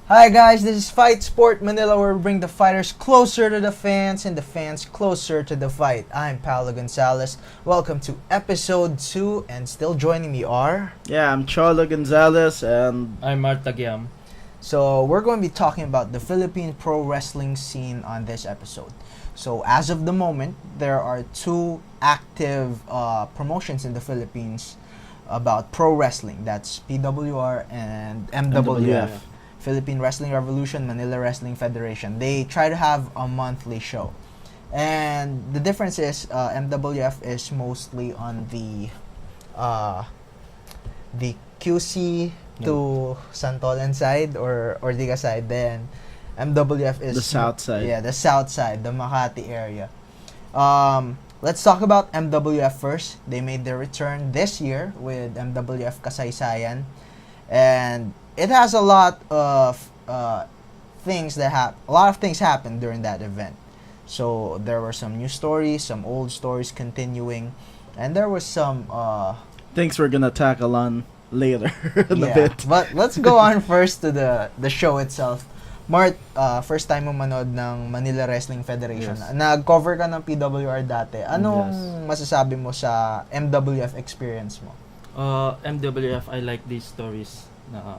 Hi guys, this is Fight Sport Manila, where we bring the fighters closer to the fans and the fans closer to the fight. I'm Paolo Gonzalez. Welcome to episode 2, and still joining me are... Yeah, I'm Cholo Gonzalez, and I'm Marta Giam. So we're going to be talking about the Philippine pro wrestling scene on this episode. So as of the moment, there are two active promotions in the Philippines about pro wrestling. That's PWR and MWF. Philippine Wrestling Revolution, Manila Wrestling Federation. They try to have a monthly show. And the difference is MWF is mostly on the QC to Santolan side or Ortiga side. Then MWF is the south side. Yeah, the south side, the Makati area. Let's talk about MWF first. They made their return this year with MWF Kasaysayan. And it has a lot of things that a lot of things happened during that event. So there were some new stories, some old stories continuing, and there was some things we're gonna tackle on later in a bit. But let's go on first to the show itself. Mart, first time mo manood ng Manila Wrestling Federation. Yes. Nag-cover ka ng PWR dati. Anong masasabi mo sa MWF experience mo? MWF, I like these stories na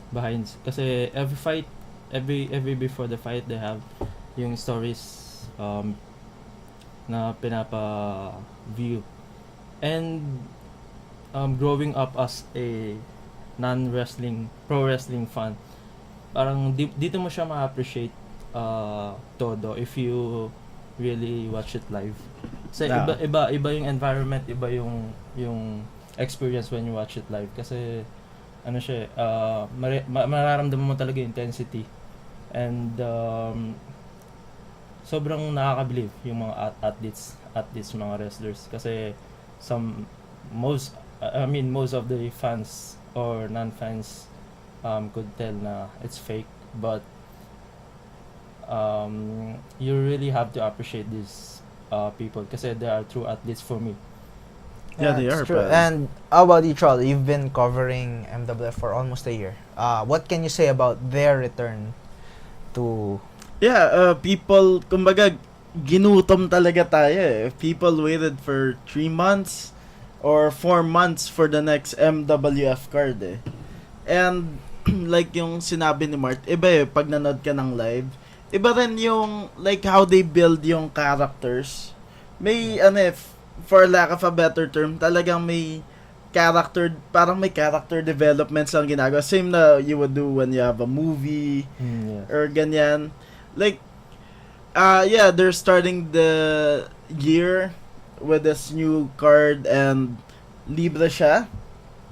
behind, kasi every before the fight they have yung stories na pinapa-view. And growing up as a non-wrestling, pro wrestling fan, parang dito mo siya ma-appreciate todo if you really watch it live. Kasi iba yung environment, iba yung experience when you watch it live, kasi ano siya, mararamdaman mo talaga yung intensity, and sobrang nakakabilib yung mga athletes, mga wrestlers, kasi most of the fans or non-fans could tell na it's fake, but you really have to appreciate these people kasi they are true athletes for me. Yeah, they are. True. And how about you, Charlie? You've been covering MWF for almost a year. What can you say about their return to... Yeah, people, kumbaga, ginutom talaga tayo eh. People waited for 3 months or 4 months for the next MWF card eh. And, like yung sinabi ni Mart, iba eh, pag nanood ka ng live, iba rin yung, like, how they build yung characters. May, for lack of a better term, talagang may parang may character developments lang ginagawa. Same na you would do when you have a movie, or ganyan. Like, they're starting the year with this new card and libre siya.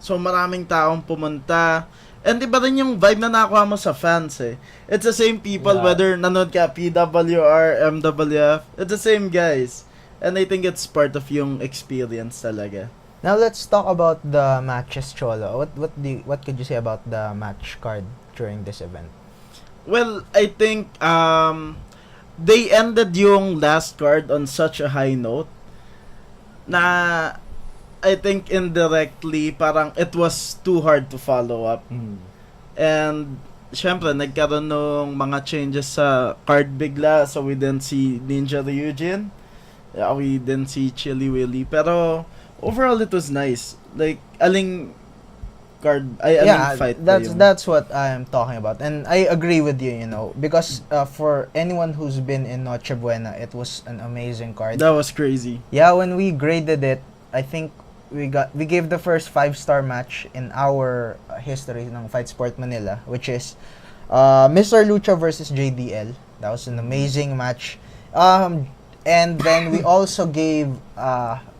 So, maraming taong pumunta. And iba rin yung vibe na nakuha mo sa fans eh. It's the same people, whether nanood ka PWR, MWF, it's the same guys. And I think it's part of yung experience talaga. Now let's talk about the matches, Cholo. What could you say about the match card during this event? Well, I think they ended yung last card on such a high note na I think indirectly parang it was too hard to follow up. And syempre nagkaroon ng mga changes sa card bigla, so we didn't see Ninja Ryujin. Yeah, we didn't see Chili Willy, pero overall it was nice. Like aling fight. That's what I'm talking about, and I agree with you. You know, because for anyone who's been in Noche Buena, it was an amazing card. That was crazy. Yeah, when we graded it, I think we gave the first 5-star match in our history ng Fight Sport Manila, which is Mr. Lucha versus JDL. That was an amazing match. And then we also gave,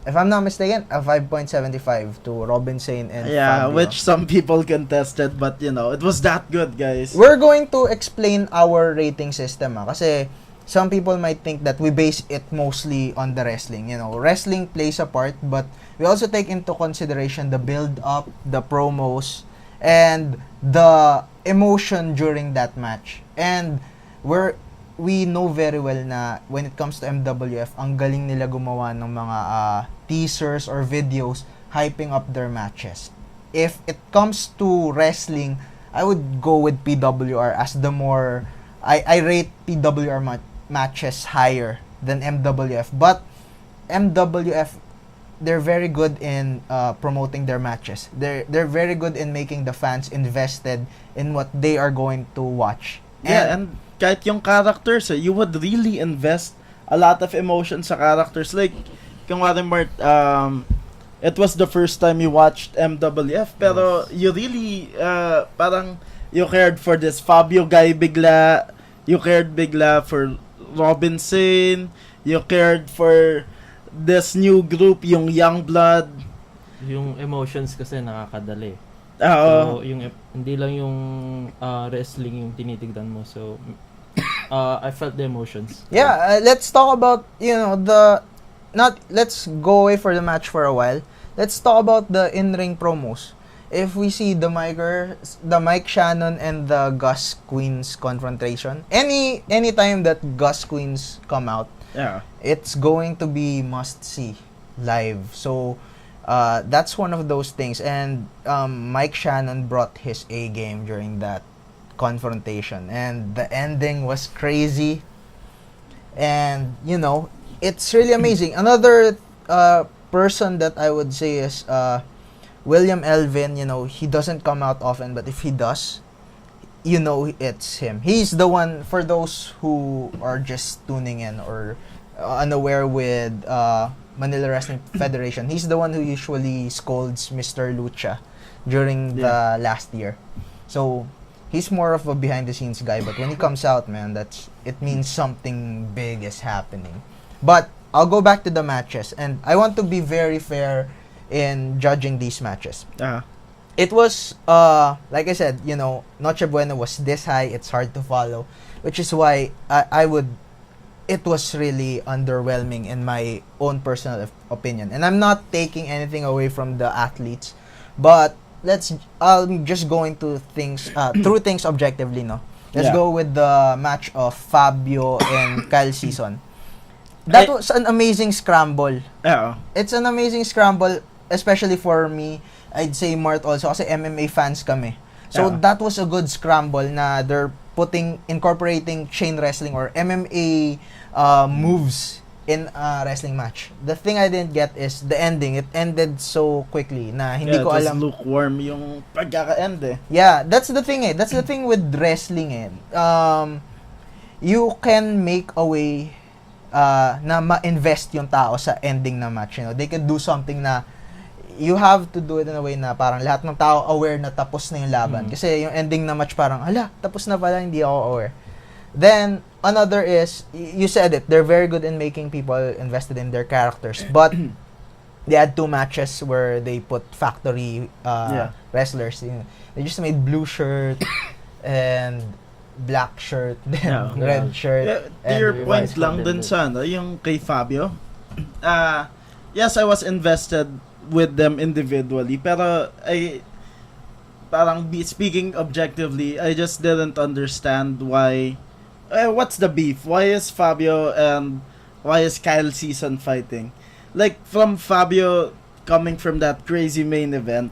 if I'm not mistaken, a 5.75 to Robin Sane and Fabio. Which some people contested, but it was that good, guys. We're going to explain our rating system, kasi some people might think that we base it mostly on the wrestling. You know, wrestling plays a part, but we also take into consideration the build-up, the promos, and the emotion during that match. And we know very well na when it comes to MWF, ang galing nila gumawa ng mga teasers or videos hyping up their matches. If it comes to wrestling, I would go with PWR as the more I rate PWR matches higher than MWF, but MWF, they're very good in promoting their matches. They're very good in making the fans invested in what they are going to watch. And kahit yung characters, you would really invest a lot of emotion sa characters. Like, kung Mart, it was the first time you watched MWF, pero you really, parang, you cared for this Fabio guy bigla, you cared bigla for Robinson, you cared for this new group, yung Young Blood. Yung emotions kasi nakakadali. Oo. So, hindi lang yung wrestling yung tinitignan mo. So, I felt the emotions. Yeah, let's talk about, let's go away for the match for a while. Let's talk about the in-ring promos. If we see the Mike Shannon and the Gus Queens confrontation, any time that Gus Queens come out, it's going to be must-see live. So, that's one of those things. And Mike Shannon brought his A game during that confrontation. And the ending was crazy. And, it's really amazing. Another person that I would say is William Elvin. He doesn't come out often, but if he does, it's him. He's the one, for those who are just tuning in or unaware with Manila Wrestling Federation, he's the one who usually scolds Mr. Lucha during the last year. So, he's more of a behind-the-scenes guy, but when he comes out, man, it means something big is happening. But, I'll go back to the matches, and I want to be very fair in judging these matches. It was, like I said, Noche Buena was this high, it's hard to follow, which is why it was really underwhelming in my own personal opinion. And I'm not taking anything away from the athletes, but I'm just going to through things objectively, no? Let's go with the match of Fabio and Kyle Season. That was an amazing scramble. It's an amazing scramble, especially for me. I'd say Mart also, kasi MMA fans kami. So that was a good scramble na they're incorporating chain wrestling or MMA moves in a wrestling match. The thing I didn't get is the ending. It ended so quickly na hindi ko alam. It was lukewarm yung pagkaka-end eh. Yeah, that's the thing eh. That's the thing with wrestling eh. You can make a way na ma-invest yung tao sa ending na match. They can do something na you have to do it in a way na parang lahat ng tao aware na tapos na yung laban. Kasi yung ending na match parang, tapos na pala, hindi ako aware. Then, another is, you said it, they're very good in making people invested in their characters. But, they had 2 matches where they put factory wrestlers. They just made blue shirt and black shirt, then red shirt. To your point lang dun sa yung kay Fabio, yes, I was invested with them individually, pero speaking objectively, I just didn't understand why, what's the beef? Why is Fabio and why is Kyle Season fighting? Like, from Fabio coming from that crazy main event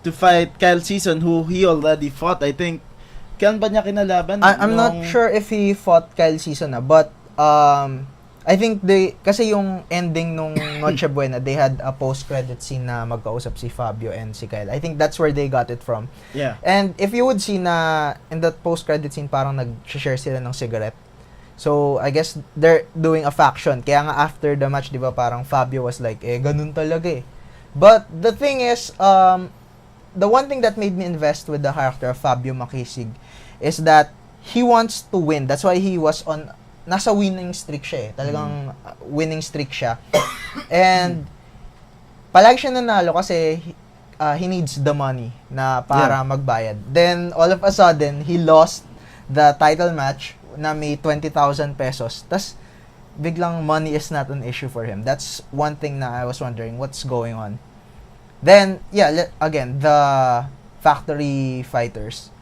to fight Kyle Season, who he already fought, I think, kailan ba niya kinalaban? I'm not sure if he fought Kyle Season but I think kasi yung ending nung Noche Buena, they had a post-credit scene na magkausap si Fabio and si Kyle. I think that's where they got it from. Yeah. And if you would see na in that post-credit scene, parang nag-share sila ng cigarette. So, I guess they're doing a faction. Kaya nga after the match, di ba, parang Fabio was like, ganun talaga eh. But the thing is, the one thing that made me invest with the character of Fabio Makisig is that he wants to win. That's why he was nasa winning streak siya eh. Talagang winning streak siya. And palagi siya nanalo kasi he needs the money na para magbayad. Then all of a sudden, he lost the title match na may 20,000 pesos. Tas biglang money is not an issue for him. That's one thing na I was wondering what's going on. Then again, the factory fighters,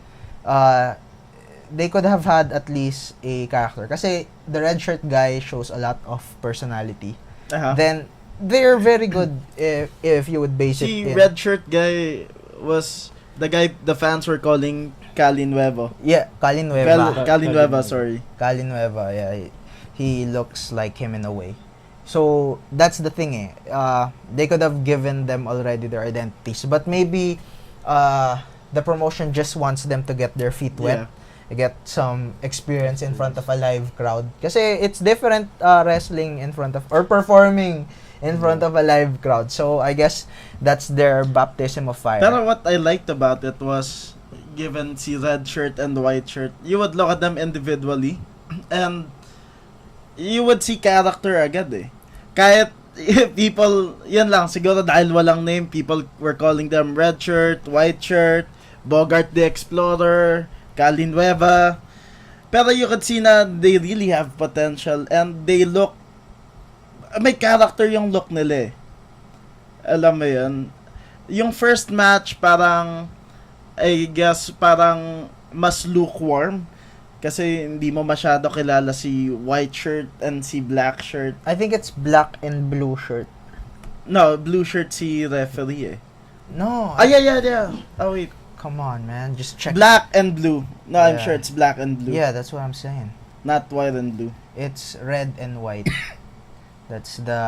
they could have had at least a character. Kasi the red shirt guy shows a lot of personality. Then, they're very good if you would base it in. red shirt guy was the fans were calling Cali Nuevo. Yeah, Cali Nueva. Cali Nueva, sorry. Cali Nueva, yeah. He looks like him in a way. So, that's the thing they could have given them already their identities. But maybe the promotion just wants them to get their feet wet. Get some experience in front of a live crowd. Kasi it's different wrestling in front of, or performing in front of a live crowd. So, I guess that's their baptism of fire. Pero what I liked about it was, given si red shirt and white shirt, you would look at them individually and you would see character agad Kahit people, yan lang, siguro dahil walang name, people were calling them red shirt, white shirt, Bogart the Explorer, Cali Nueva. Pero you could see na they really have potential and they look, may character yung look nila Alam mo yun? Yung first match parang, I guess, parang mas lukewarm. Kasi hindi mo masyado kilala si white shirt and si black shirt. I think it's black and blue shirt. No, blue shirt si referee No. Yeah. Oh, wait. Come on, man. Just check. Black and blue. No, I'm Yeah. sure it's black and blue. Yeah, that's what I'm saying. Not white and blue. It's red and white. That's the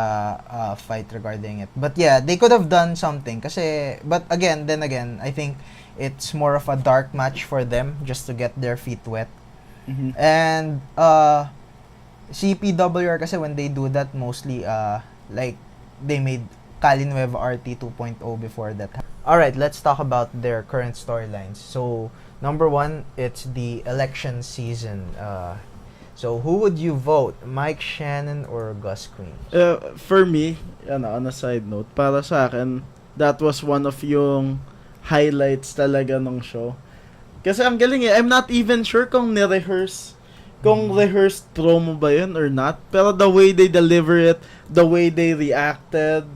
fight regarding it. But yeah, they could have done something. But then again, I think it's more of a dark match for them just to get their feet wet. Mm-hmm. And CPWR kasi when they do that, mostly like they made Cali Nueva RT 2.0 before that. Alright, let's talk about their current storylines. So, number one, it's the election season. So, who would you vote? Mike Shannon or Gus Queen? For me, on a side note, para sa akin, that was one of yung highlights talaga ng show. Kasi ang galing I'm not even sure kung ni-rehearse, kung rehearsed promo ba yun or not. Pero the way they deliver it, the way they reacted,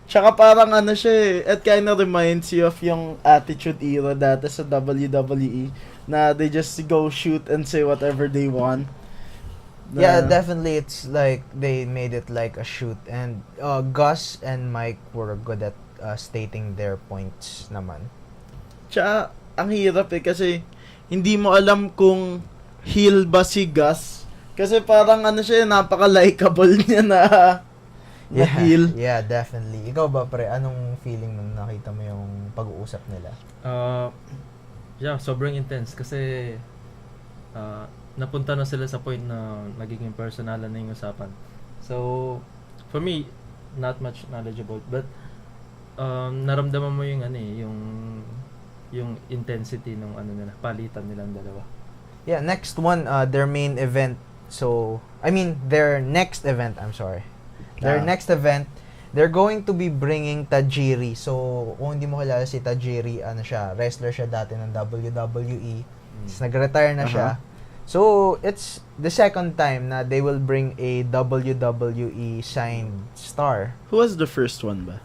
tsaka parang siya it kinda reminds you of yung Attitude Era dati sa WWE na they just go shoot and say whatever they want. Yeah, definitely it's like they made it like a shoot. And Gus and Mike were good at stating their points naman. Tsaka, ang hirap kasi hindi mo alam kung heel ba si Gus. Kasi parang siya, napaka-likeable niya na heel. Yeah, definitely. Ikaw ba, pre? Anong feeling nung nakita mo yung pag-uusap nila? Yeah, sobrang intense kasi napunta na sila sa point na nagiging personalan na yung usapan. So, for me, not much knowledgeable, but naramdaman mo yung yung intensity ng nila, palitan nilang dalawa. Yeah, next one, their main event. So, I mean, their next event, I'm sorry. Their next event, they're going to be bringing Tajiri. So, kung hindi mo kilala si Tajiri, siya, wrestler siya dati ng WWE. Nag-retire na siya. So, it's the second time na they will bring a WWE signed star. Who was the first one ba?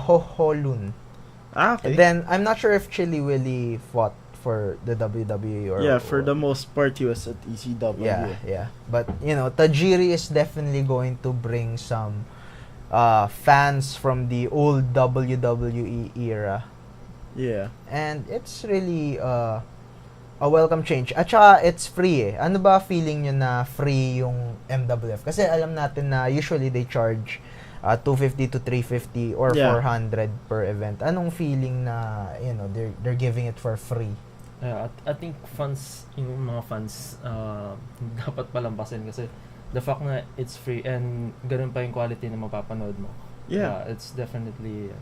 Ho Ho Lun. Okay. And then, I'm not sure if Chili Willy fought for the WWE or... Yeah, for the most part, he was at ECW. Yeah. But, Tajiri is definitely going to bring some fans from the old WWE era. Yeah. And it's really a welcome change. At saka, it's free Ano ba feeling nyo na free yung MWF? Kasi alam natin na usually they charge 250 to 350 or 400 per event. Anong feeling na, they're giving it for free? Yeah, I think yung mga fans, dapat palampasin kasi the fact na it's free and ganun pa yung quality na mapapanood mo. Yeah. It's definitely,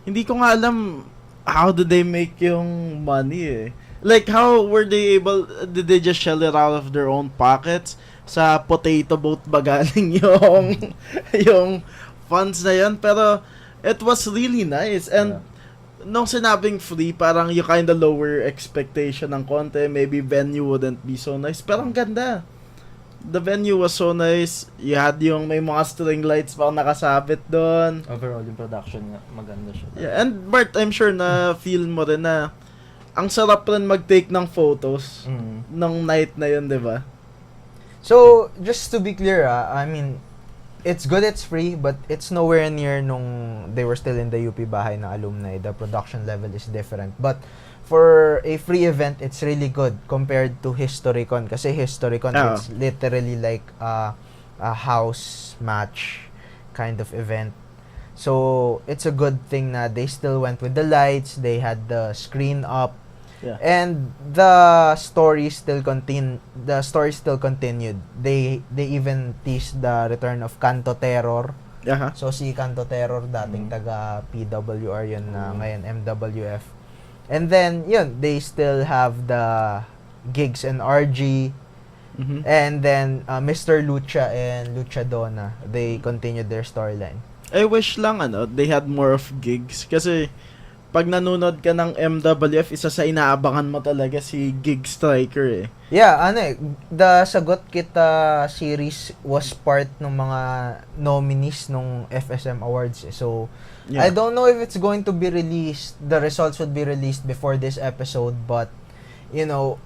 Hindi ko nga alam how did they make yung money Like, how were they able, did they just shell it out of their own pockets? Sa potato boat ba galing yung funds na yan? Pero, it was really nice. And, nung sinabing free, parang you kinda lower expectation ng konti. Maybe venue wouldn't be so nice. Pero ang ganda. The venue was so nice. You had may mga string lights pa nakasabit doon. Overall, yung production maganda siya. Yeah, and Bart, I'm sure na feel mo rin na ang sarap rin mag-take ng photos ng night na yun, di ba? So, just to be clear, I mean, it's good it's free, but it's nowhere near nung they were still in the UP Bahay na alumni. The production level is different. But for a free event, it's really good compared to HistoryCon. Kasi HistoryCon, it's literally like a house match kind of event. So, it's a good thing na they still went with the lights, they had the screen up, and the story still continued. They even teased the return of Canto Terror. So, si Canto Terror, dating taga PWR yun na ngayon MWF. And then, yun, they still have the Gigs and RG. And then, Mr. Lucha and Lucha Donna, they continued their storyline. I wish lang they had more of gigs kasi pag nanonood ka ng MWF, isa sa inaabangan mo talaga si Gig Striker eh. Yeah, the Sagot Kita series was part ng mga nominees nung FSM Awards eh. So, I don't know if it's going to be released, the results would be released before this episode, but you know,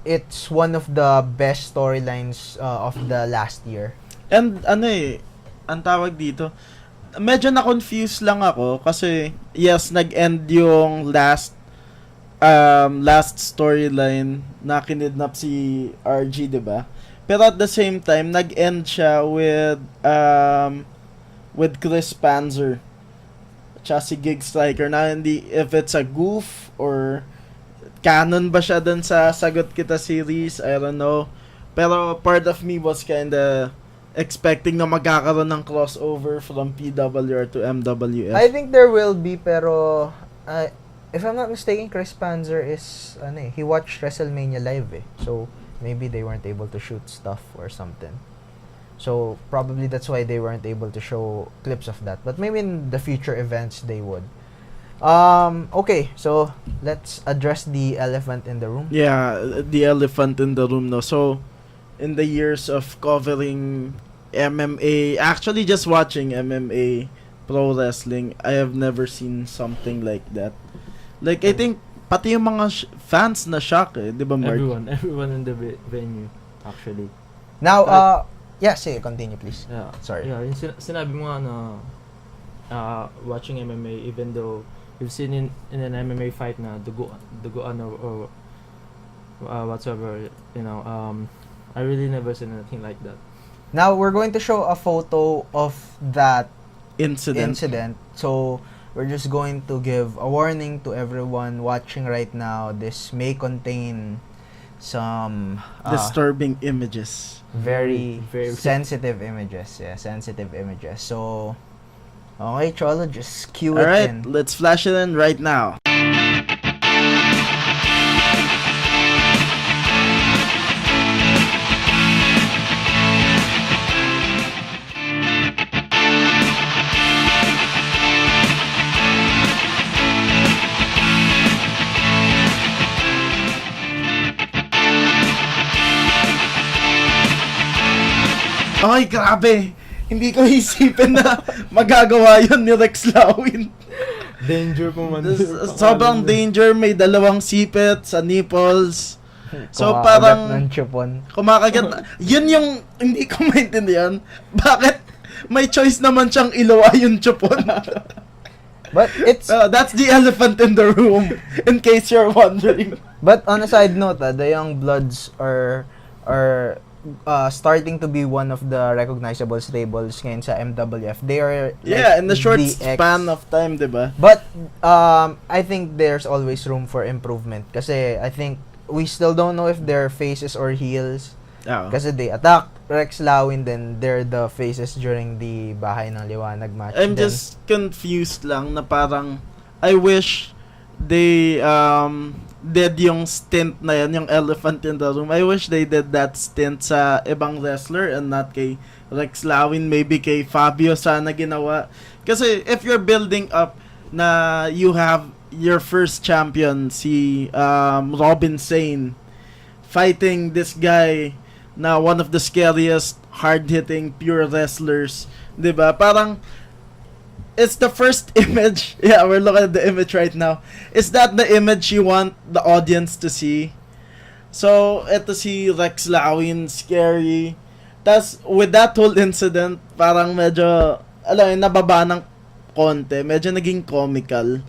it's one of the best storylines of the last year. And ang tawag dito, medyo na-confuse lang ako kasi yes, nag-end yung last storyline na kinidnap si RG, 'di ba? Pero at the same time, nag-end siya with Chris Panzer. Tsaka si Gig Striker na hindi if it's a goof or canon ba siya dun sa Sagot Kita series, I don't know. Pero part of me was kinda expecting na magkakaroon ng crossover from PWR to MWF. I think there will be, pero if I'm not mistaken, Chris Panzer is he watched WrestleMania live eh. So maybe they weren't able to shoot stuff or something. So probably that's why they weren't able to show clips of that. But maybe in the future events they would. Okay, so let's address the elephant in the room. Yeah, the elephant in the room no. So in the years of covering MMA, actually just watching MMA, pro wrestling, I have never seen something like that. Like, I think, pati yung mga fans na shock eh, di ba Mark? Everyone in the venue, actually. Now, say, continue please. Yeah. Sorry. Yeah, yung sinabi mo nga na watching MMA, even though you've seen in an MMA fight na duguan or whatsoever, you know, I really never seen anything like that. Now, we're going to show a photo of that incident. So, we're just going to give a warning to everyone watching right now. This may contain some disturbing images. Very sensitive images. Yeah, sensitive images. So, okay, Cholo, just cue it in. Alright, let's flash it in right now. Ay, grabe! Hindi ko isipin na magagawa yun ni Rex Lawin. Danger po man. Sobrang danger. May dalawang sipit sa nipples. So parang ng chupon. Kumakagat. Yun yung hindi ko maintindihan. Bakit may choice naman siyang iluwa yung chupon? But it's that's the elephant in the room, in case you're wondering. But on a side note, the Young Bloods are starting to be one of the recognizable stables ngayon sa MWF. They are in the short span of time, diba? But I think there's always room for improvement kasi I think we still don't know if they're faces or heels. Kasi they attack Rex Lawin, then they're the faces during the Bahay ng Liwanag match. I'm just confused lang na parang I wish they did yung stint na yan, yung elephant in the room. I wish they did that stint sa ibang wrestler and not kay Rex Lawin, maybe kay Fabio sana ginawa. Kasi if you're building up na you have your first champion, si Robin Sane, fighting this guy na one of the scariest, hard-hitting, pure wrestlers, diba? Parang it's the first image. Yeah, we're looking at the image right now. Is that the image you want the audience to see? So, eto si Rex Lawin, scary. Tas, with that whole incident, parang medyo, alam yun, nababa ng konti. Medyo naging comical.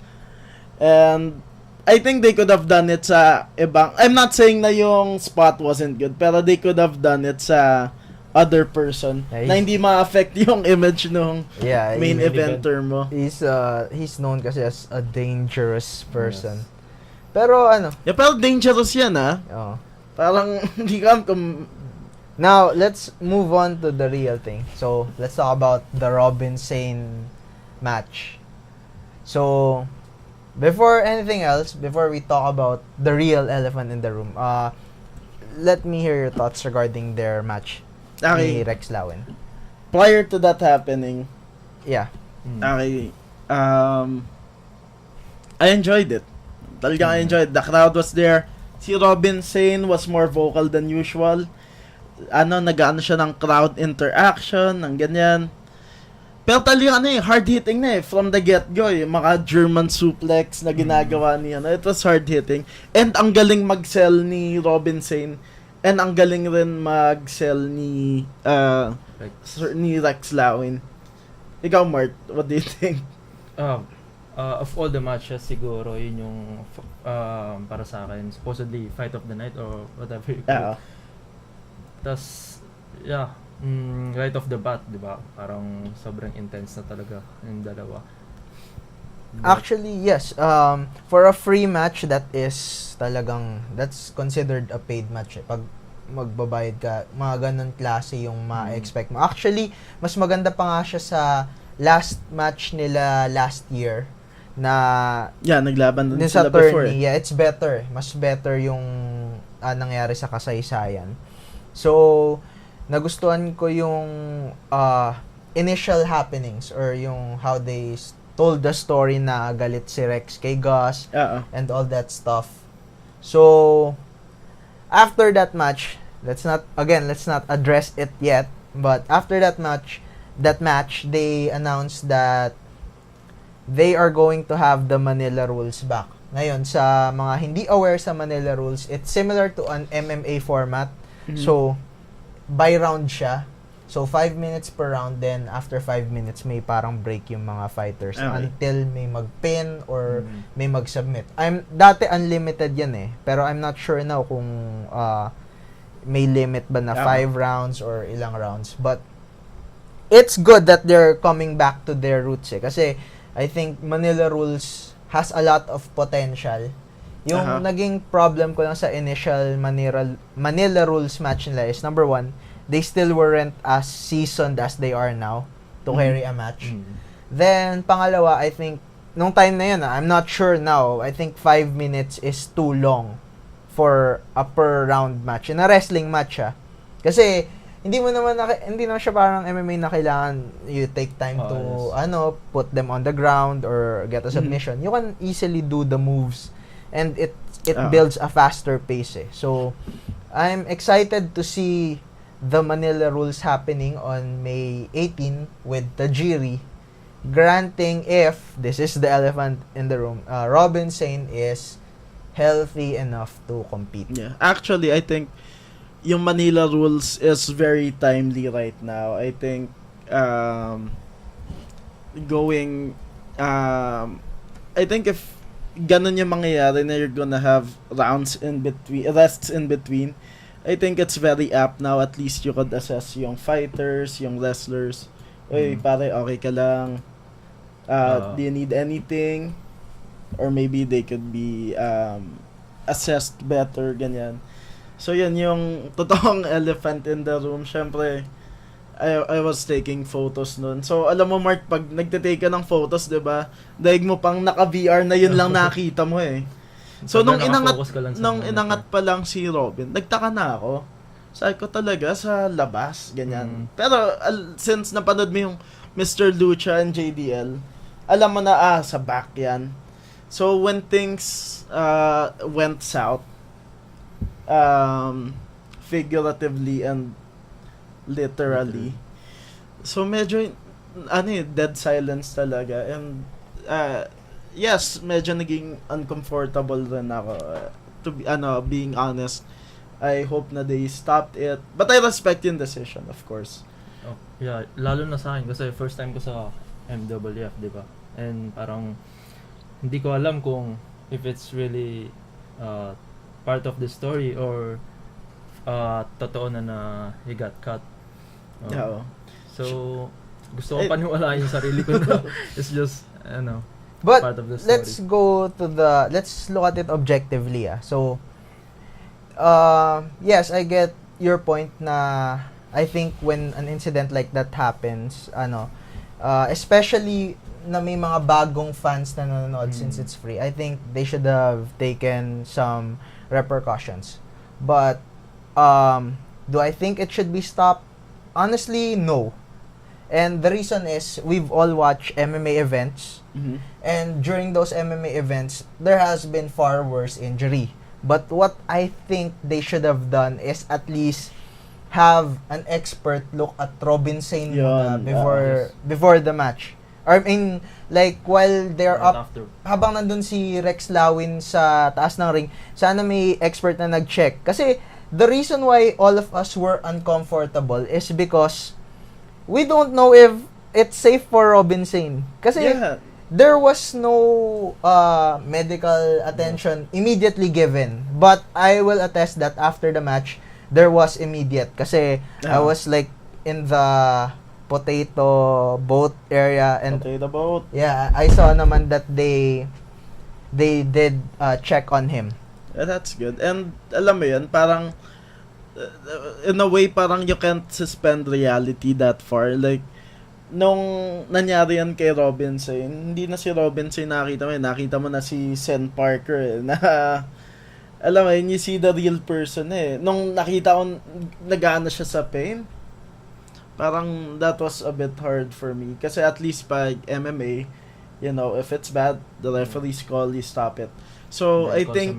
And, I think they could have done it sa ibang, I'm not saying na yung spot wasn't good, pero they could have done it sa other person Yeah, na hindi ma-affect yung image nung Yeah, main main eventer mo. he's known kasi as a dangerous person. Pero ano, Yeah, pero dangerous yan, oh. Parang, hindi ko alam kung... Now, let's move on to the real thing. So, let's talk about the Robin Sane match. So, before anything else, before we talk about the real elephant in the room, let me hear your thoughts regarding their match ni Okay, Rex Lawin. prior to that happening, Yeah. okay, I enjoyed it. Talagang I enjoyed. The crowd was there. Si Robin Sane was more vocal than usual. Nag-ano siya ng crowd interaction, ng ganyan. Pero talagang hard-hitting na from the get-go, yung mga German suplex na ginagawa niya. It was hard-hitting. And ang galing mag-sell ni Robin Sane. And ang galing rin mag-sell ni Rex Lawin. Ikaw, Mart, what do you think? Of all the matches, siguro, yun yung para sa akin, supposedly fight of the night or whatever you call it. Tas, yeah, right off the bat, di ba? Parang sobrang intense na talaga yung dalawa. Actually, yes. For a free match, that's considered a paid match. Pag magbabayad ka, mga ganun klase yung ma-expect mo. Actually, mas maganda pa nga siya sa last match nila last year na Naglaban din sa sila before. tourney. Yeah, it's better. Mas better yung nangyari sa kasaysayan. So, nagustuhan ko yung initial happenings or yung how they told the story na galit si Rex kay Gus and all that stuff. So, after that match, let's not address it yet, but after that match, they announced that they are going to have the Manila rules back. Ngayon, sa mga hindi aware sa Manila rules, it's similar to an MMA format. Mm-hmm. So, by round siya. So, 5 minutes per round, then after 5 minutes, may parang break yung mga fighters until may mag-pin or may mag-submit. Dati unlimited yan pero I'm not sure now kung may limit ba na 5 rounds or ilang rounds. But, it's good that they're coming back to their roots kasi I think Manila rules has a lot of potential. Yung naging problem ko lang sa initial Manila rules match nila is, number one, they still weren't as seasoned as they are now to carry a match. Then, pangalawa, I think, nung time na yun, I'm not sure now, I think 5 minutes is too long for a per round match. In a wrestling match, Kasi, hindi naman siya parang MMA na kailangan you take time to, put them on the ground or get a submission. You can easily do the moves and it builds a faster pace. So, I'm excited to see the Manila rules happening on May 18 with Tajiri. Granting if, this is the elephant in the room, Robin Sane is healthy enough to compete. Yeah, actually, I think yung Manila rules is very timely right now. I think I think if ganun yung mangyayari na you're gonna have rests in between, I think it's very apt now. At least you could assess yung fighters, yung wrestlers. Uy, pare, okay ka lang? Do you need anything? Or maybe they could be assessed better, ganyan. So, yun yung totoong elephant in the room. Syempre, I was taking photos nun. So, alam mo, Mark, pag nagtitake ka ng photos, diba, daig mo pang naka-VR na yun lang nakita mo So, nung inangat pa lang si Robin, nagtaka na ako. Sabi ko talaga, sa labas, ganyan. Pero, since napanood mo yung Mr. Lucha and JDL, alam mo na, sa back yan. So, when things went south, figuratively and literally. So medyo dead silence talaga, and yes, medyo naging uncomfortable rin ako, to be being honest. I hope na they stopped it. But I respect yung decision, of course. Oh, yeah, lalo na sa akin kasi first time ko sa MWF, di ba? And parang hindi ko alam kung if it's really part of the story or totoo na he got cut. Yeah. So, gusto ko paniwalaan yung sarili ko na it's just, But part of the story. let's look at it objectively. So, yes, I get your point na I think when an incident like that happens, especially na may mga bagong fans na nanonood since it's free, I think they should have taken some repercussions. But do I think it should be stopped? Honestly, no. And the reason is we've all watched MMA events, and during those MMA events, there has been far worse injury. But what I think they should have done is at least have an expert look at Robin Sane muna before the match. I mean, like, while they're Right up, after. habang nandun si Rex Lawin sa taas ng ring, sana may expert na nag-check. Kasi, the reason why all of us were uncomfortable is because we don't know if it's safe for Robin Sane. Kasi, there was no medical attention immediately given. But I will attest that after the match, there was immediate. Kasi, I was like, in the potato boat area, and Potato boat. yeah, I saw naman that they did check on him. That's good. And alam mo yun, parang in a way parang you can't suspend reality that far. Like nung nangyari yan kay Robinson, hindi na si Robinson nakita mo na si Sen Parker na alam mo yun, you see the real person Nung nakita ko nag-aano siya sa pain, parang that was a bit hard for me. Kasi at least pag MMA, if it's bad, the referee's call, you stop it. So, I think,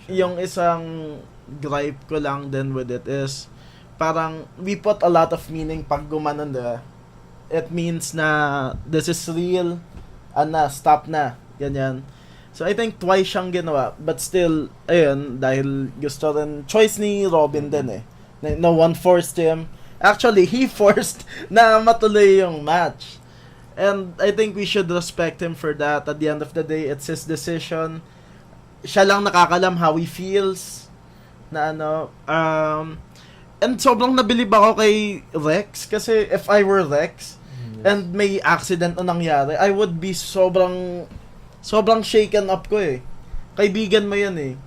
yung isang gripe ko lang din with it is, parang, we put a lot of meaning pag gumanon, diba? It means na, this is real, stop na, ganyan. So, I think twice siyang ginawa, but still, ayun, dahil gusto rin, choice ni Robin din No one forced him. Actually, he forced na matuloy yung match. And I think we should respect him for that. At the end of the day, it's his decision. Siya lang nakakalam how he feels. And sobrang nabilib ako kay Rex. Kasi if I were Rex, and may accident na nangyari, I would be sobrang shaken up ko Kaibigan mo yun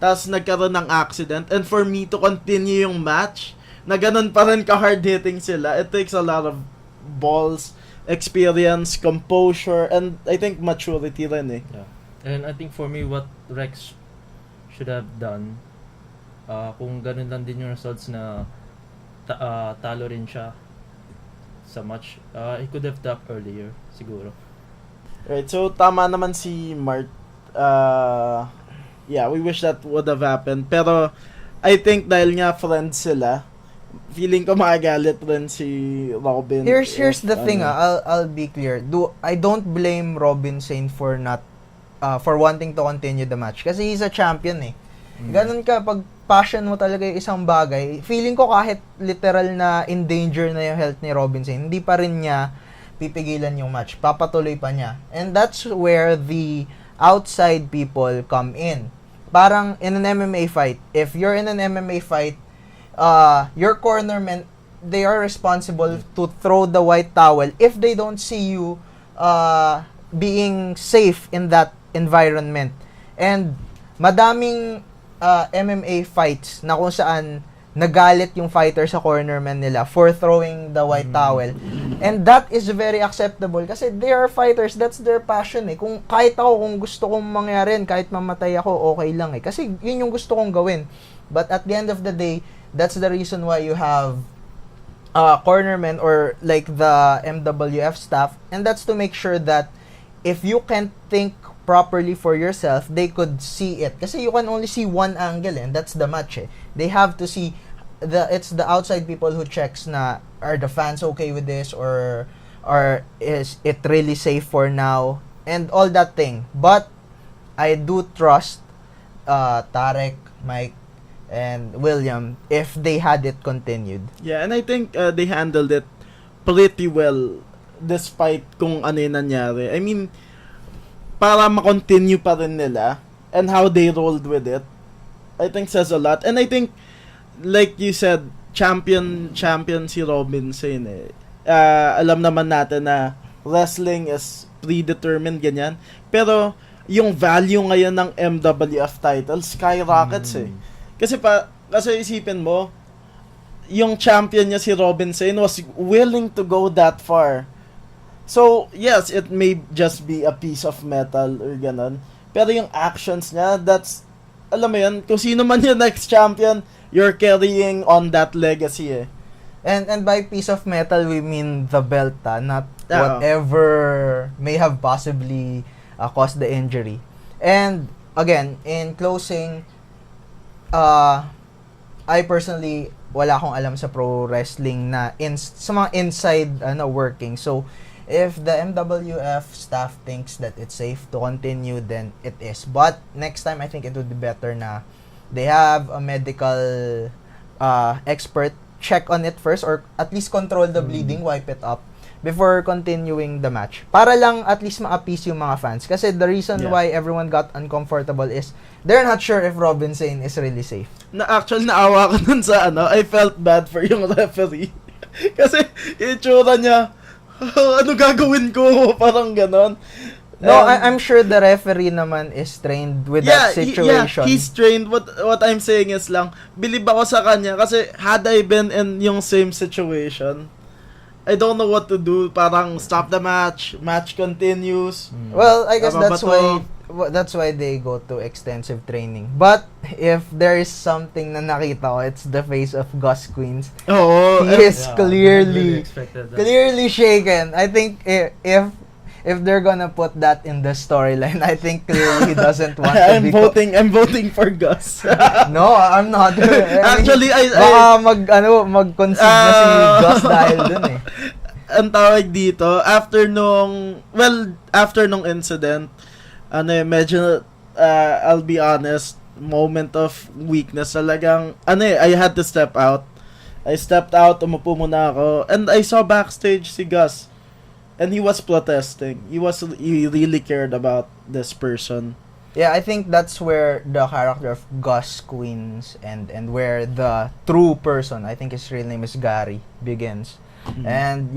Tapos nagkaroon ng accident. And for me to continue yung match, na ganun pa rin ka-hard-hitting sila, it takes a lot of balls, experience, composure, and I think maturity rin Yeah. And I think for me, what Rex should have done, kung ganun lang din yung results na talo rin siya sa match, he could have stopped earlier, siguro. Right, so tama naman si Mart. Yeah, we wish that would have happened. Pero, I think dahil nga friends sila, feeling ko makagalit rin si Robin. Here's the thing, I'll be clear. I don't blame Robin Sane for for wanting to continue the match kasi he's a champion Ganun ka, pag passion mo talaga yung isang bagay, feeling ko kahit literal na in danger na yung health ni Robin Sane, hindi pa rin niya pipigilan yung match. Papatuloy pa niya. And that's where the outside people come in. Parang in an MMA fight, if you're in an MMA fight, your cornermen, they are responsible to throw the white towel if they don't see you being safe in that environment. And madaming MMA fights na kung saan nagalit yung fighter sa cornerman nila for throwing the white towel. And that is very acceptable kasi they are fighters, that's their passion Kung kahit ako, kung gusto kong mangyari, kahit mamatay ako, okay lang Kasi yun yung gusto kong gawin. But at the end of the day, that's the reason why you have cornermen or like the MWF staff, and that's to make sure that if you can't think properly for yourself, they could see it. Kasi you can only see one angle and that's the match They have to see it's the outside people who checks na are the fans okay with this or is it really safe for now and all that thing. But I do trust Tarek, Mike, and William if they had it continued. Yeah, and I think they handled it pretty well despite kung ano yung nangyari. I mean, para ma-continue pa rin nila and how they rolled with it, I think says a lot. And I think, like you said, champion si Robinson eh. Alam naman natin na wrestling is predetermined, ganyan. Pero, yung value ngayon ng MWF title, skyrockets eh. Kasi isipin mo, yung champion niya si Robinson was willing to go that far. So, yes, it may just be a piece of metal or ganon. Pero yung actions niya, that's, alam mo yun, kung sino man yung next champion, you're carrying on that legacy eh. And by piece of metal, we mean the belt, not whatever may have possibly caused the injury. And, again, in closing, I personally, wala akong alam sa pro wrestling na sa mga inside working. So, if the MWF staff thinks that it's safe to continue, then it is. But next time, I think it would be better na they have a medical expert check on it first, or at least control the bleeding, wipe it up before continuing the match. Para lang at least ma-appease yung mga fans. Kasi the reason why everyone got uncomfortable is they're not sure if Robinson is really safe. Actually, naawa ko dun sa I felt bad for yung referee. Kasi itsura niya, ano gagawin ko? Parang ganon. No, I'm sure the referee naman is trained with that situation. He's trained. What I'm saying is lang, believe ako sa kanya kasi had I been in yung same situation, I don't know what to do. Parang stop the match continues. Well, I guess that's why they go to extensive training. But if there is something na nakita ko, it's the face of Gus Queens. Oh, he is really clearly shaken. I think if they're gonna put that in the storyline, I think clearly he doesn't want to I'm voting for Gus. No, I'm not. Actually, baka mag-concede na si Gus dahil dun eh. Ang tawag dito, after nung incident, medyo, I'll be honest, moment of weakness talagang, I had to step out. I stepped out, umupo muna ako, and I saw backstage si Gus. And he was protesting. He really cared about this person. Yeah, I think that's where the character of Gus Queens and where the true person, I think his real name is Gary, begins. Mm-hmm. And,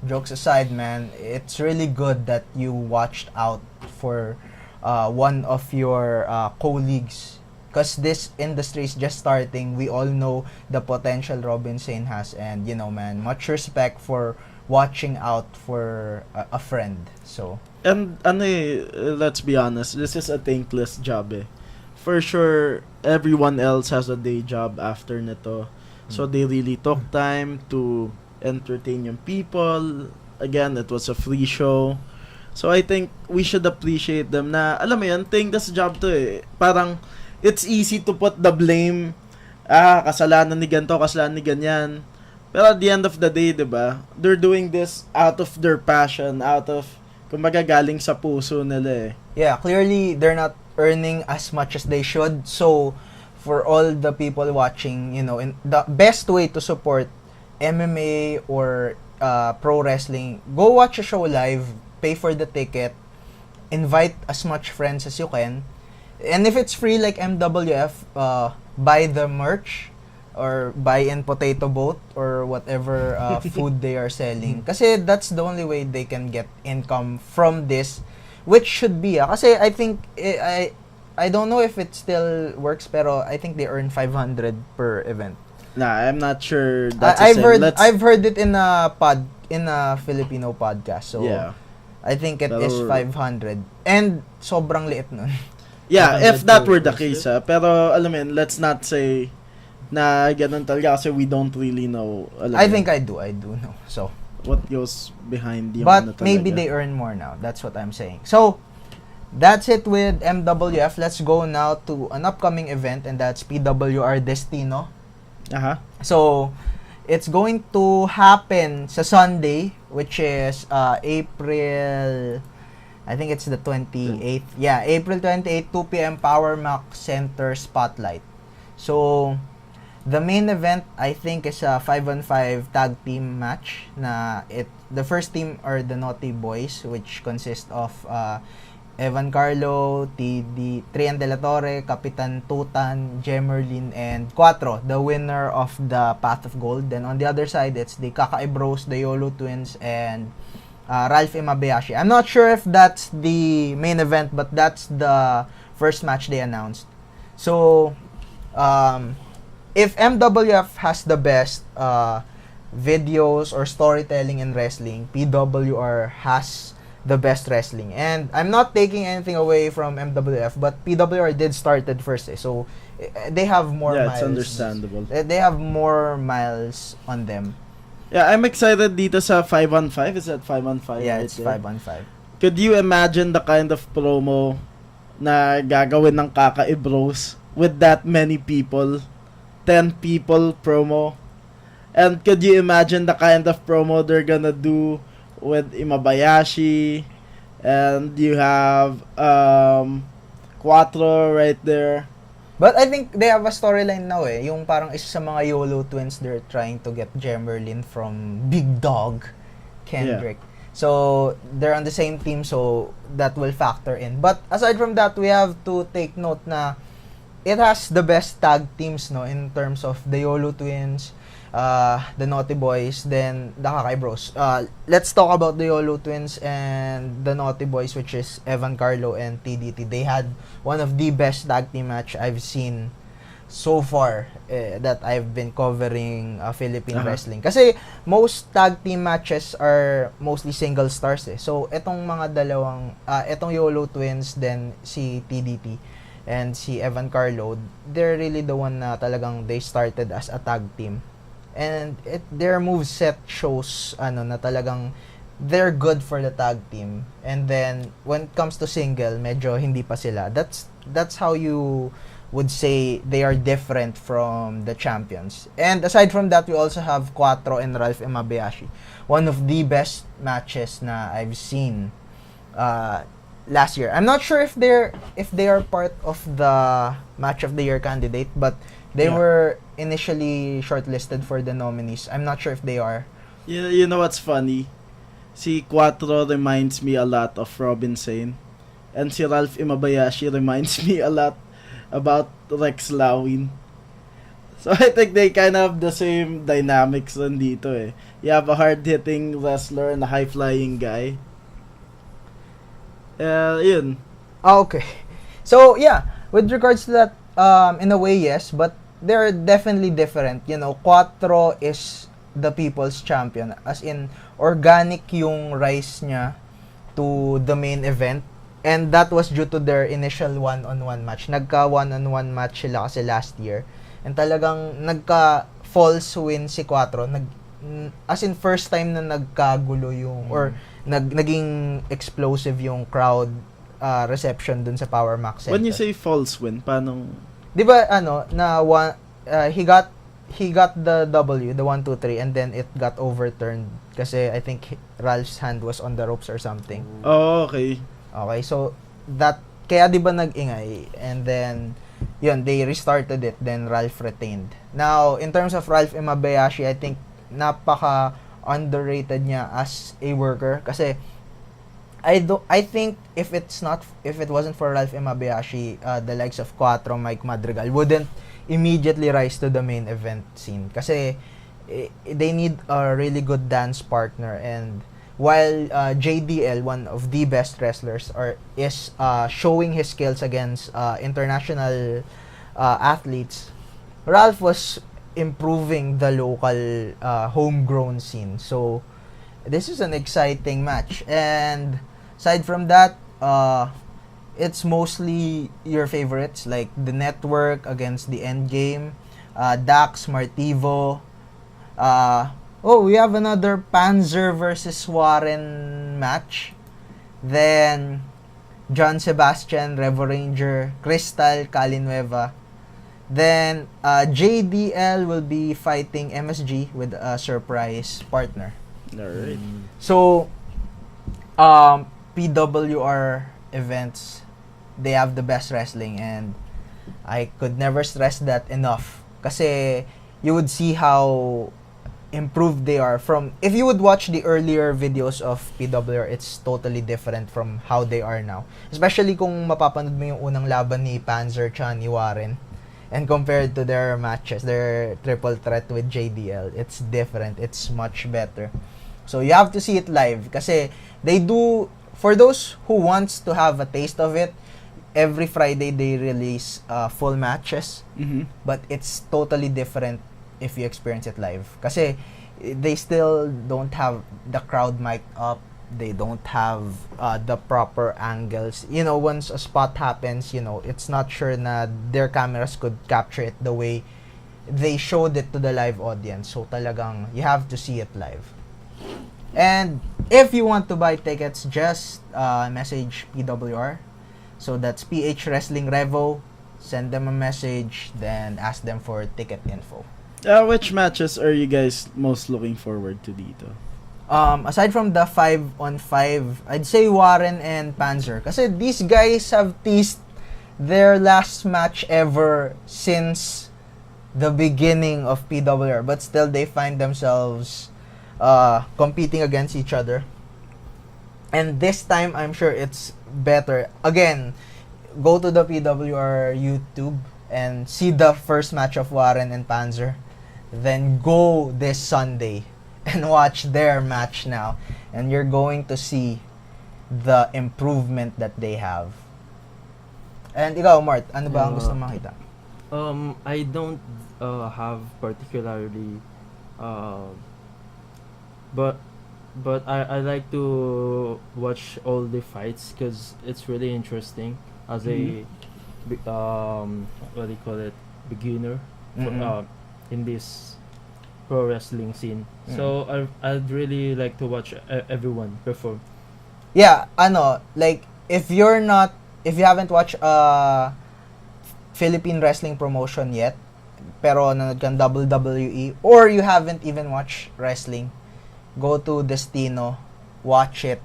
jokes aside, man, it's really good that you watched out for one of your colleagues. Because this industry is just starting. We all know the potential Robinson has. And, man, much respect for watching out for a friend. So, and let's be honest, this is a thankless job eh. For sure, everyone else has a day job after nito. So they really took time to entertain yung people. Again, it was a free show. So I think we should appreciate them na, alam mo yan, thankless job to eh. Parang, it's easy to put the blame, kasalanan ni ganito, kasalanan ni ganyan. Pero at the end of the day, diba, they're doing this out of their passion, out of, kumbaga galing sa puso nila eh. Yeah, clearly, they're not earning as much as they should. So, for all the people watching, the best way to support MMA or pro wrestling, go watch a show live, pay for the ticket, invite as much friends as you can. And if it's free like MWF, buy the merch, or buy in potato boat or whatever food they are selling. Kasi that's the only way they can get income from this, which should be. Kasi I think, I don't know if it still works, pero I think they earn 500 per event. Nah, I'm not sure that's I've heard it in a Filipino podcast. So, yeah. I think it is 500. And sobrang liit nun. Yeah, if that were the case, pero alam mo, let's not say na ganun talaga kasi we don't really know. I think I do know. So, what goes behind yung but maybe they earn more now. That's what I'm saying. So, that's it with MWF. Let's go now to an upcoming event, and that's PWR Destino. So, it's going to happen sa Sunday, which is April, I think it's the 28th. Yeah, April 28th, 2 p.m. Power Mac Center Spotlight. So, the main event, I think, is a 5-on-5 tag team match na the first team are the Naughty Boys, which consist of Evan Carlo, Trian De La Torre, Kapitan Tutan, Jemerlin, and Cuatro, the winner of the Path of Gold. Then on the other side, it's the Kakae Bros, the Yolo Twins, and Ralph Imabayashi. I'm not sure if that's the main event, but that's the first match they announced. So, if MWF has the best videos or storytelling in wrestling, PWR has the best wrestling. And I'm not taking anything away from MWF, but PWR did started first, so they have more miles. Yeah, it's understandable. They have more miles on them. Yeah, I'm excited dito sa 5-on-5. Is that 5-on-5? Yeah, right it's there? 5-on-5. Could you imagine the kind of promo na gagawin ng Kakae Bros with that many people? 10 people promo. And could you imagine the kind of promo they're gonna do with Imabayashi? And you have Cuatro right there. But I think they have a storyline now yung parang isa sa mga YOLO twins, they're trying to get Jemerlin from Big Dog Kendrick. Yeah. So, they're on the same team, so that will factor in. But aside from that, we have to take note na it has the best tag teams, no, in terms of the YOLO Twins, the Naughty Boys, then the Kakae Bros. Let's talk about the YOLO Twins and the Naughty Boys, which is Evan Carlo and TDT. They had one of the best tag team match I've seen so far that I've been covering Philippine wrestling. Kasi most tag team matches are mostly single stars So, etong mga dalawang, etong YOLO Twins, then si TDT, and si Evan Carlo, they're really the one na talagang they started as a tag team. And their moveset shows na talagang they're good for the tag team. And then when it comes to single, medyo hindi pa sila. That's how you would say they are different from the champions. And aside from that, we also have Cuatro and Ralph Imabayashi. One of the best matches na I've seen last year. I'm not sure if they are part of the match of the year candidate, but they were initially shortlisted for the nominees. I'm not sure if they are. You know what's funny? Si Cuatro reminds me a lot of Robin Sane, and si Ralph Imabayashi reminds me a lot about Rex Lawin. So I think they kind of have the same dynamics rin dito You have a hard-hitting wrestler and a high-flying guy. Yun. Okay. So, yeah, with regards to that, in a way, yes, but they're definitely different. Cuatro is the people's champion. As in, organic yung rise niya to the main event. And that was due to their initial one-on-one match. Nagka one-on-one match sila kasi last year. And talagang nagka-false win si Cuatro. As in, first time na nagkagulo yung, or naging explosive yung crowd reception dun sa Power Max Center. When you say false win, paano? Di ba, he got the W, the 1, 2, 3, and then it got overturned kasi I think Ralph's hand was on the ropes or something. Oh, okay. Okay, so kaya di ba nag-ingay, and then yun, they restarted it, then Ralph retained. Now, in terms of Ralph Imabayashi, I think napaka underrated niya as a worker kasi I think if it wasn't for Ralph Imabayashi, the likes of Cuatro, Mike Madrigal wouldn't immediately rise to the main event scene kasi they need a really good dance partner. And while JDL, one of the best wrestlers, is showing his skills against international athletes, Ralph was improving the local homegrown scene. So this is an exciting match. And aside from that, it's mostly your favorites like the Network against the Endgame, Dax, Martivo. We have another Panzer versus Warren match. Then John Sebastian, Revo Ranger, Crystal, Calinueva. Then JDL will be fighting MSG with a surprise partner. Alright. So PWR events, they have the best wrestling, and I could never stress that enough. Kasi you would see how improved they are from, if you would watch the earlier videos of PWR, it's totally different from how they are now. Especially kung mapapanood mo yung unang laban ni Panzer tsaka ni Warren. And compared to their matches, their triple threat with JDL, it's different. It's much better. So you have to see it live kasi they do, for those who wants to have a taste of it, every Friday they release full matches. But it's totally different if you experience it live. Kasi they still don't have the crowd mic'd up. They don't have the proper angles. You know, once a spot happens, you know, it's not sure na their cameras could capture it the way they showed it to the live audience. So talagang you have to see it live. And if you want to buy tickets, just message PWR. So that's PH Wrestling Revo. Send them a message, then ask them for ticket info. Which matches are you guys most looking forward to dito? Aside from the 5-on-5, I'd say Warren and Panzer. Kasi these guys have teased their last match ever since the beginning of PWR. But still, they find themselves competing against each other. And this time, I'm sure it's better. Again, go to the PWR YouTube and see the first match of Warren and Panzer. Then go this Sunday and watch their match now, and you're going to see the improvement that they have. And ikaw, Mart, ano ba ang gusto mong makita? I don't have particularly, but I like to watch all the fights because it's really interesting as a what do you call it, beginner in this pro wrestling scene. So I'd really like to watch everyone perform. Yeah, like if you haven't watched Philippine wrestling promotion yet, pero nanood kang WWE, or you haven't even watched wrestling, go to Destino, watch it.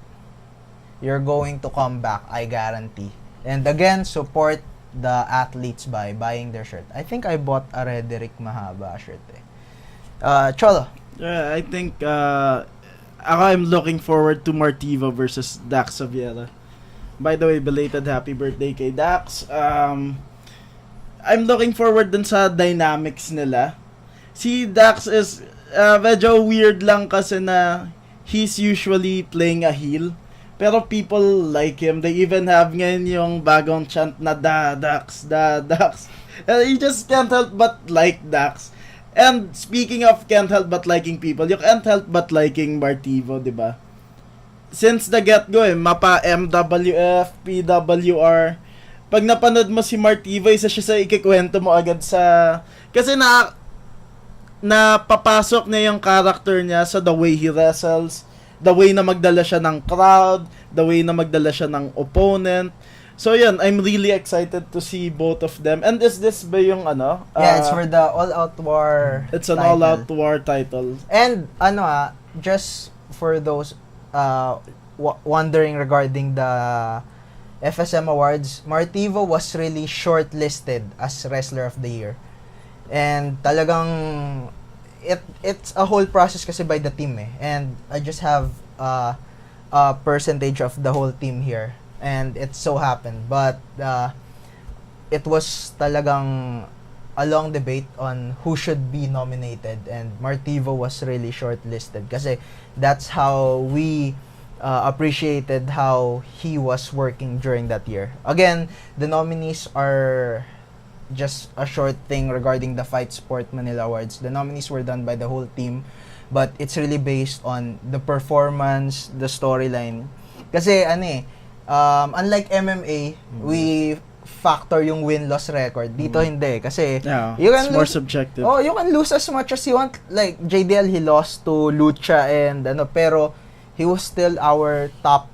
You're going to come back, I guarantee. And again, support the athletes by buying their shirt. I think I bought a Rederick Mahaba shirt Cholo. Yeah, I think I'm looking forward to Martiva versus Dax Aviela. By the way, belated happy birthday kay Dax. I'm looking forward dun sa dynamics nila. Si Dax is medyo weird lang kasi na he's usually playing a heel. Pero people like him. They even have ngayon yung bagong chant na Dax. You just can't help but like Dax. And speaking of can't help but liking people, you can't help but liking Martivo, di ba? Since the get-go, mapa MWF, PWR. Pag napanood mo si Martivo, isa siya sa ikikwento mo agad sa... Kasi napapasok niya yung character niya sa the way he wrestles, the way na magdala siya ng crowd, the way na magdala siya ng opponent. So yun, I'm really excited to see both of them. And is this ba yung yeah, it's for the All Out War. It's an All Out War title. And just for those wondering regarding the FSM Awards, Martivo was really shortlisted as Wrestler of the Year. And talagang it's a whole process kasi by the team And I just have a percentage of the whole team here. And it so happened. But it was talagang a long debate on who should be nominated. And Martivo was really shortlisted kasi that's how we appreciated how he was working during that year. Again, the nominees are just a short thing regarding the Fight Sport Manila Awards. The nominees were done by the whole team, but it's really based on the performance, the storyline. Kasi unlike MMA, we factor yung win-loss record. Dito hindi kasi you can it's more subjective. Oh, you can lose as much as you want. Like JDL, he lost to Lucha and pero he was still our top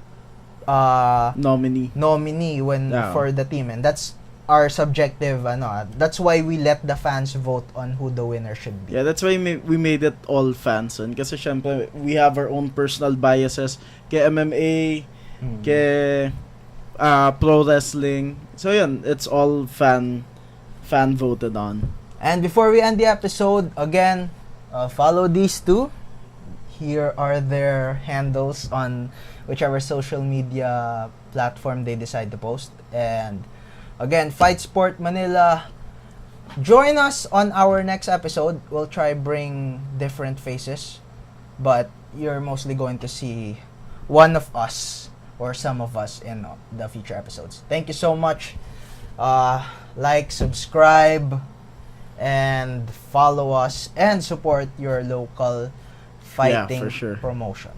nominee when for the team, and that's our subjective that's why we let the fans vote on who the winner should be. Yeah, that's why we made it all fans kasi syempre we have our own personal biases kay MMA, kay pro wrestling. So yun, it's all fan fan voted on. And before we end the episode, again, follow these two. Here are their handles on whichever social media platform they decide to post. And again, Fight Sport Manila. Join us on our next episode. We'll try bring different faces, but you're mostly going to see one of us or some of us in the future episodes. Thank you so much. Like, subscribe, and follow us and support your local fighting for sure. promotion.